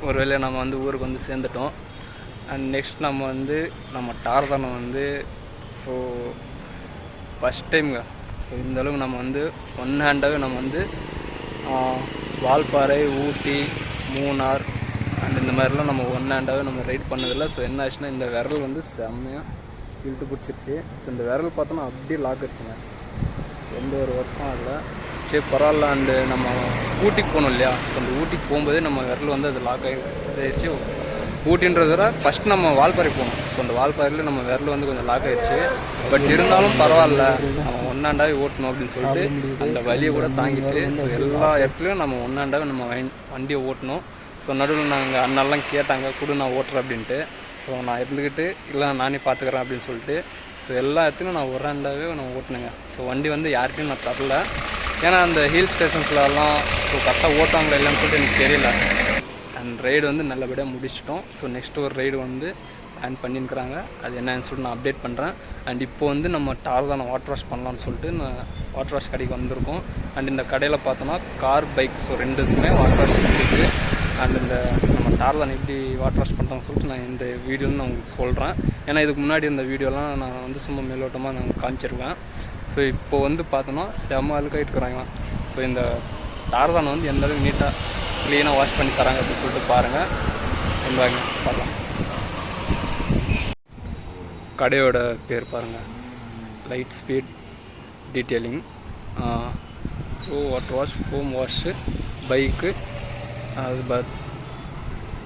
ஒரு வேளை நம்ம வந்து ஊருக்கு வந்து சேர்ந்துட்டோம். அண்ட் நெக்ஸ்ட் நம்ம டார்சானை ஸோ ஃபஸ்ட் டைமுங்க. ஸோ இந்தளவுக்கு நம்ம ஒன் ஹேண்டாகவே நம்ம வால்பாறை, ஊட்டி, மூணார் அண்ட் இந்த மாதிரிலாம் நம்ம ஒன் ஹேண்டாகவே நம்ம ரைட் பண்ணதில்லை. ஸோ என்ன ஆச்சுன்னா இந்த விரல் செம்மையாக இழுத்து பிடிச்சிருச்சு. ஸோ இந்த விரல் பார்த்தோன்னா அப்படியே லாக் அடிச்சுங்க, எந்த ஒரு ஒர்க்கும் ஆகலை. சரி பரவாயில்ல. அண்டு நம்ம ஊட்டிக்கு போகணும் இல்லையா? ஸோ அந்த ஊட்டிக்கு போகும்போதே நம்ம விரல் அது லாக் ஆகிடுச்சு. ஊட்டின்றத விட ஃபஸ்ட் நம்ம வால்பாறை போகணும். ஸோ அந்த வால்பாறையில் நம்ம விரல் கொஞ்சம் லாக் ஆகிடுச்சு. பட் இருந்தாலும் பரவாயில்ல, நம்ம ஒன்னாண்டாவே ஓட்டணும் அப்படின்னு சொல்லிட்டு அந்த வழியை கூட தாங்கிட்டு ஸோ எல்லா இடத்துலையும் நம்ம ஒன்னாண்டாவே நம்ம வண்டியை ஓட்டணும். ஸோ நடுவில் நாங்கள் அண்ணெல்லாம் கேட்டாங்க, கூட நான் ஓட்டுறேன் அப்படின்ட்டு. ஸோ நான் இருந்துக்கிட்டு இல்லை நானே பார்த்துக்கிறேன் அப்படின்னு சொல்லிட்டு ஸோ எல்லா இடத்துலையும் நான் ஒரு ஹேண்டாகவே நான் ஓட்டினேங்க. ஸோ வண்டி யார்கிட்டையும் நான் தரல. ஏன்னா அந்த ஹில் ஸ்டேஷன்ஸ்லலாம் ஸோ கரெக்டாக ஓட்டாங்களா இல்லைன்னு சொல்லிட்டு எனக்கு தெரியல. அண்ட் ரைடு நல்லபடியாக முடிச்சிட்டோம். ஸோ நெக்ஸ்ட் ஒரு ரைடு பிளான் பண்ணியிருக்கிறாங்க. அது என்னன்னு சொல்லிட்டு நான் அப்டேட் பண்ணுறேன். அண்ட் இப்போ நம்ம டார்சானை வாட்டர் வாஷ் பண்ணலான்னு சொல்லிட்டு நான் வாட்டர் வாஷ் கடைக்கு வந்திருக்கோம். அண்ட் இந்த கடையில் பார்த்தோன்னா கார், பைக் ஸோ ரெண்டுத்துக்குமே வாட்டர் வாஷ் இருக்குது. அண்ட் இந்த நம்ம டார்சான் எப்படி வாட்டர் வாஷ் பண்ணுறாங்கன்னு சொல்லிட்டு நான் இந்த வீடியோன்னு நான் உங்களுக்கு சொல்கிறேன். ஏன்னா இதுக்கு முன்னாடி இந்த வீடியோலாம் நான் சும்மா மேலோட்டமாக நான் காமிச்சிருக்கேன். ஸோ இப்போ பார்த்தோன்னா செம்ம அழுக்காகிட்டு இருக்கிறாங்களாம். ஸோ இந்த டார்சான் எந்த அளவுக்கு நீட்டாக க்ளீனாக வாஷ் பண்ணி தராங்க அப்படின்னு சொல்லிட்டு பாருங்கள். வாங்க பார்க்கலாம். கடையோட பேர் பாருங்கள், light speed detailing. So water wash, foam wash, bike, அது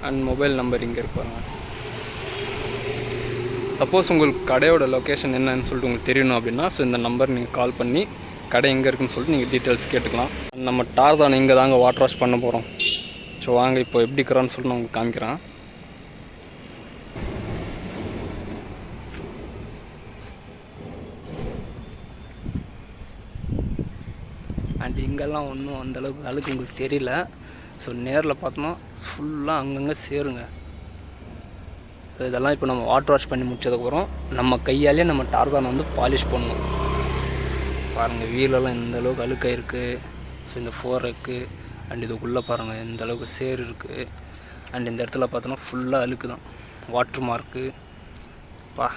அண்ட் மொபைல் நம்பர் இங்கே இருப்பாங்க. சப்போஸ் உங்களுக்கு கடையோட லொக்கேஷன் என்னன்னு சொல்லிட்டு உங்களுக்கு தெரியணும் அப்படின்னா ஸோ இந்த நம்பர் நீங்கள் கால் பண்ணி கடை எங்கே இருக்குன்னு சொல்லிட்டு நீங்கள் டீட்டெயில்ஸ் கேட்டுக்கலாம். நம்ம டார்சான் இங்கே தாங்க வாட்டர் வாஷ் பண்ண போகிறோம். ஸோ வாங்க இப்போ எப்படி இருக்கிறான்னு சொல்லிட்டு நான் உங்களுக்கு காமிக்கிறேன். அண்ட் இங்கெல்லாம் ஒன்றும் அந்தளவுக்கு அழுக்கு உங்களுக்கு தெரியல. ஸோ நேரில் பார்த்தோன்னா ஃபுல்லாக அங்கங்கே சேருங்க. இதெல்லாம் இப்போ நம்ம வாட்டர் வாஷ் பண்ணி முடிச்சதுக்கப்புறம் நம்ம கையாலே நம்ம டார்சானை பாலிஷ் பண்ணணும். பாருங்கள் வீலெல்லாம் எந்த அளவுக்கு அழுக்காக இருக்குது. ஸோ இந்த ஃபோரக்கு அண்ட் இதுக்குள்ளே பாருங்கள் எந்த அளவுக்கு சேர் இருக்குது. அண்ட் இந்த இடத்துல பார்த்தோன்னா ஃபுல்லாக அழுக்கு தான், வாட்ரு மார்க்கு பா.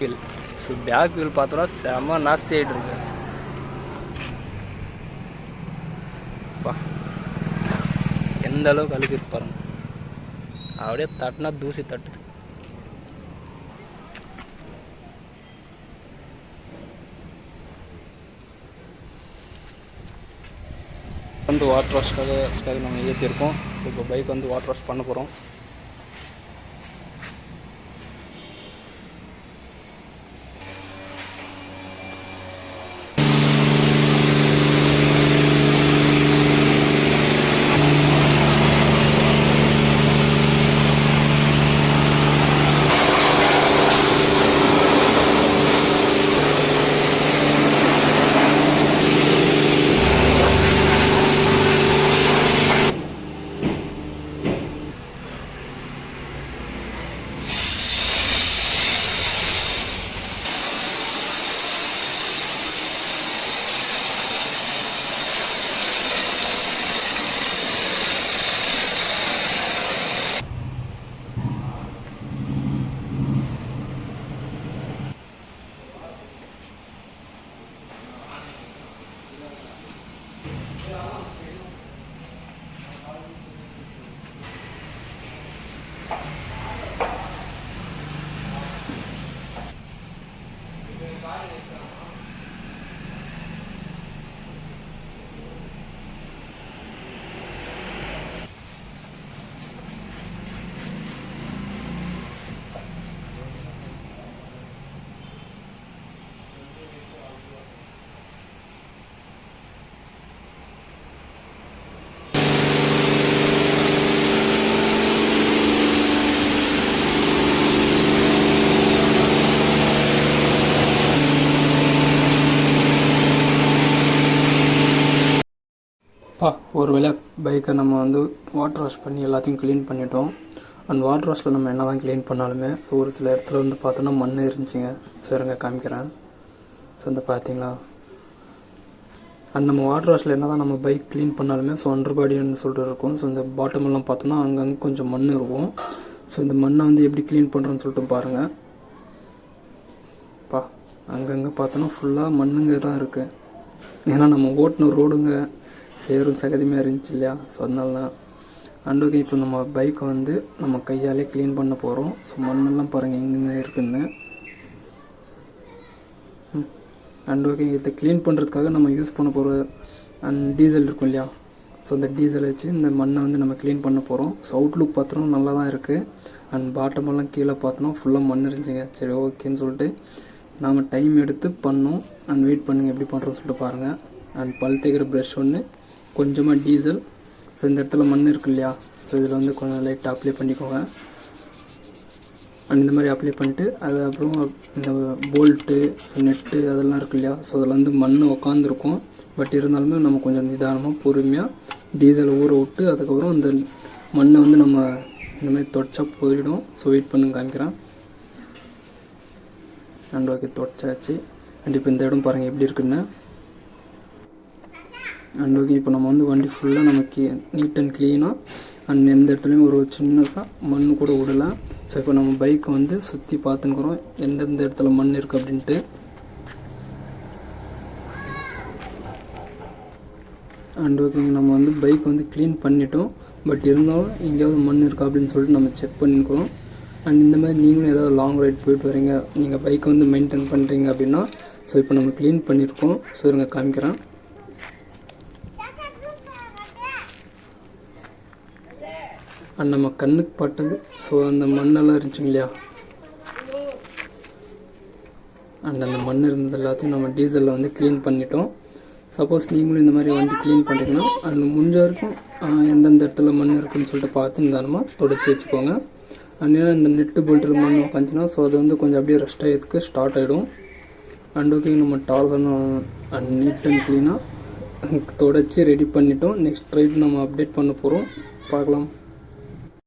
வீல் ஸோ பேக் வீல் பார்த்தோன்னா செம்ம நாஸ்தி ஆகிட்டு இருக்கு. எந்த அளவுக்கு அழுக்கு இருக்கு பாருங்க, அப்படியே தட்டினா தூசி தட்டுது. வாட்டர் வாஷ்க்காக நம்ம ஏற்றிருக்கோம். ஸோ இப்போ பைக் வாட்டர் வாஷ் பண்ண போகிறோம். ஒரு வேளை பைக்கை நம்ம வாட்டர் வாஷ் பண்ணி எல்லாத்தையும் க்ளீன் பண்ணிட்டோம். அண்ட் வாட்டர் வாஷில் நம்ம என்ன தான் க்ளீன் பண்ணாலுமே ஸோ ஒரு சில இடத்துல பார்த்தோன்னா மண் இருந்துச்சுங்க. ஸோ இருங்க காமிக்கிறேன். ஸோ பார்த்தீங்களா அண்ட் நம்ம வாட்டர் வாஷில் என்ன தான் நம்ம பைக் க்ளீன் பண்ணாலுமே ஸோ அண்டர் பாடின்னு சொல்லிட்டு இருக்கும். ஸோ இந்த பாட்டமெல்லாம் பார்த்தோன்னா அங்கங்கே கொஞ்சம் மண் இருக்கும். ஸோ இந்த மண்ணை வந்து எப்படி க்ளீன் பண்ணுறோன்னு சொல்லிட்டு பாருங்கள். அங்கங்கே பார்த்தோன்னா ஃபுல்லாக மண்ணுங்க தான் இருக்குது. ஏன்னா நம்ம ஓட்டின ரோடுங்க சேரும் சகதியுமே இருந்துச்சு இல்லையா, ஸோ அதனால தான். அண்ட் ஓகே, இப்போ நம்ம பைக்கை வந்து நம்ம கையாலே க்ளீன் பண்ண போகிறோம். ஸோ மண்ணெல்லாம் பாருங்கள் எங்கெங்க இருக்குன்னு. அண்ட் ஓகே, இதை க்ளீன் பண்ணுறதுக்காக நம்ம யூஸ் பண்ண போகிற அண்ட் டீசல் இருக்கும் இல்லையா, ஸோ இந்த டீசல் வச்சு இந்த மண்ணை வந்து நம்ம க்ளீன் பண்ண போகிறோம். ஸோ அவுட்லுக் பார்த்தோன்னா நல்லா தான் இருக்குது. அண்ட் பாட்டமெல்லாம் கீழே பார்த்தோன்னா ஃபுல்லாக மண் இருந்துச்சுங்க. சரி ஓகேன்னு சொல்லிட்டு நாம் டைம் எடுத்து பண்ணோம். அண்ட் வெயிட் பண்ணுங்கள் எப்படி பண்ணுறோன்னு சொல்லிட்டு பாருங்கள். அண்ட் பல் தேய்க்கிற ப்ரஷ் ஒன்று, கொஞ்சமாக டீசல். ஸோ இந்த இடத்துல மண் இருக்கு இல்லையா, ஸோ இதில் வந்து கொஞ்சம் லைட்டாக அப்ளை பண்ணிக்கோங்க. அண்ட் இந்த மாதிரி அப்ளை பண்ணிட்டு அதுக்கப்புறம் இந்த போல்ட்டு, ஸோ நெட்டு அதெல்லாம் இருக்கு இல்லையா, ஸோ அதில் வந்து மண் உக்காந்துருக்கும். பட் இருந்தாலுமே நம்ம கொஞ்சம் நிதானமாக பொறுமையாக டீசல் ஊற விட்டு அதுக்கப்புறம் இந்த மண்ணை வந்து நம்ம இந்த மாதிரி தொடச்சா போயிடும். ஸோ வெயிட் பண்ணுங்க காமிக்கிறேன். And okay, தொடச்சாச்சு. அண்ட் இப்போ இந்த இடம் பாருங்கள் எப்படி இருக்குன்னு. அண்ட் ஓகே, இப்போ நம்ம வந்து வண்டி ஃபுல்லாக நம்ம நீட் அண்ட் க்ளீனாக அண்ட் எந்த இடத்துலையும் ஒரு சின்னதாக மண் கூட விடலாம். ஸோ இப்போ நம்ம பைக்கை வந்து சுற்றி பார்த்துன்னுக்குறோம் எந்தெந்த இடத்துல மண் இருக்குது அப்படின்ட்டு. அண்ட் ஓகேங்க, நம்ம வந்து பைக் வந்து க்ளீன் பண்ணிட்டோம். பட் இருந்தாலும் எங்கேயாவது மண் இருக்கா அப்படின்னு சொல்லிட்டு நம்ம செக் பண்ணிக்கிறோம். அண்ட் இந்த மாதிரி நீங்களும் ஏதாவது லாங் ரைட் போயிட்டு வரீங்க, நீங்கள் பைக்கை வந்து மெயின்டைன் பண்ணுறீங்க அப்படின்னா, ஸோ இப்போ நம்ம க்ளீன் பண்ணியிருக்கோம். ஸோ இருங்க காமிக்கிறேன். அண்ட் நம்ம கண்ணுக்கு பட்டது, ஸோ அந்த மண்ணெல்லாம் இருந்துச்சுங்க இல்லையா, அண்ட் அந்த மண் இருந்தது எல்லாத்தையும் நம்ம டீசலில் வந்து க்ளீன் பண்ணிட்டோம். சப்போஸ் நீங்களும் இந்த மாதிரி வண்டி க்ளீன் பண்ணுறீங்கன்னா அண்ட் முடிஞ்ச வரைக்கும் எந்தெந்த இடத்துல மண் இருக்குதுன்னு சொல்லிட்டு பார்த்து நிதானமாக தொடச்சி வச்சுக்கோங்க. அண்ட் ஏன்னா இந்த நெட்டு போல்ட்டில் மண் உட்காந்துச்சுன்னா ஸோ அது வந்து கொஞ்சம் அப்படியே ரெஸ்ட் ஆகிறதுக்கு ஸ்டார்ட் ஆகிடும். அண்ட் ஓகே, நம்ம டார்சன் அண்ட் நீட் அண்ட் க்ளீனாக தொடச்சி ரெடி பண்ணிட்டோம். நெக்ஸ்ட் ரைட் நம்ம அப்டேட் பண்ண போகிறோம், பார்க்கலாம்.